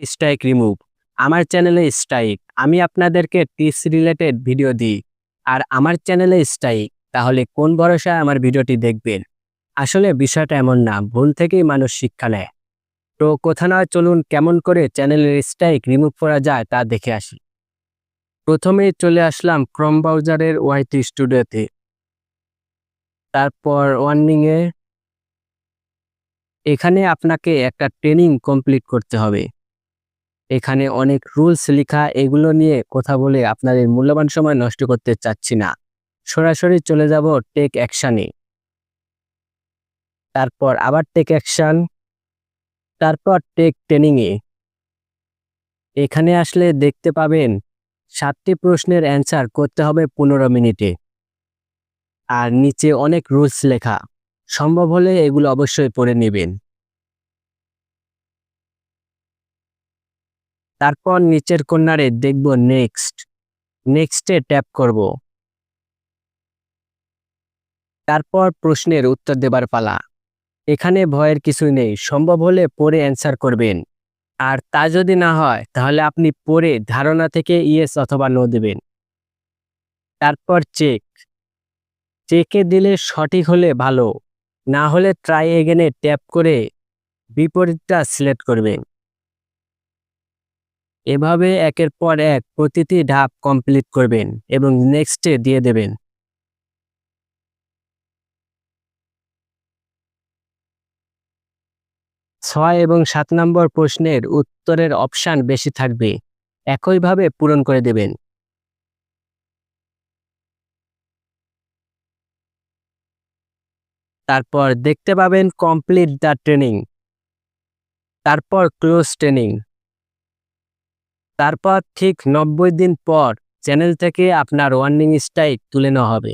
Strike remove. আমার চ্যানেলে strike. আমি আপনাদেরকে টিপস রিলেটেড ভিডিও দিই। আর আমার চ্যানেলে স্ট্রাইক। তাহলে কোন ভরসায় আমার ভিডিওটি দেখবেন? আসলে বিষয়টা এমন না, ভুল থেকেই মানুষ শিক্ষা নেয়। তো কথা না চলুন কেমন করে চ্যানেলের স্ট্রাইক রিমুভ করা যায় তা দেখে আসি। প্রথমেই চলে আসলাম ক্রোম ব্রাউজারের ওয়াইটি স্টুডিওতে। তারপর ওয়ার্নিং এ এখানে আপনাকে একটা ট্রেনিং কমপ্লিট করতে হবে। এখানে অনেক রুলস লেখা, এগুলো নিয়ে কথা বলে আপনাদের মূল্যবান সময় নষ্ট করতে চাচ্ছি না। সরাসরি চলে যাব টেক অ্যাকশানে। তারপর আবার টেক অ্যাকশন, তারপর টেক ট্রেনিং এ। এখানে আসলে দেখতে পাবেন 7টি প্রশ্নের অ্যান্সার করতে হবে 15 মিনিটে। আর নিচে অনেক রুলস লেখা, সম্ভব হলে এগুলো অবশ্যই পড়ে নেবেন। তারপর নিচের কর্নারে দেখব নেক্সট। নেক্সটে ট্যাপ করব। তারপর প্রশ্নের উত্তর দেবার পালা। এখানে ভয়ের কিছুই নেই, সম্ভব হলে পড়ে অ্যান্সার করবেন। আর তা যদি না হয় তাহলে আপনি পড়ে ধারণা থেকে ইয়েস অথবা নো দেবেন। তারপর চেক। চেকে দিলে সঠিক হলে ভালো, না হলে ট্রাই এগেনে ট্যাপ করে বিপরীতটা সিলেক্ট করবেন। এভাবে একের পর এক প্রতিটি ধাপ কমপ্লিট করবেন এবং নেক্সটে দিয়ে দেবেন। 6 এবং 7 নম্বর প্রশ্নের উত্তরের অপশান বেশি থাকবে, একইভাবে পূরণ করে দেবেন। তারপর দেখতে পাবেন কমপ্লিট দ্য ট্রেনিং, তারপর ক্লোজ ট্রেনিং। তারপর ঠিক 90 দিন পর চ্যানেল থেকে আপনার ওয়ার্নিং স্ট্রাইক তুলে নেওয়া হবে।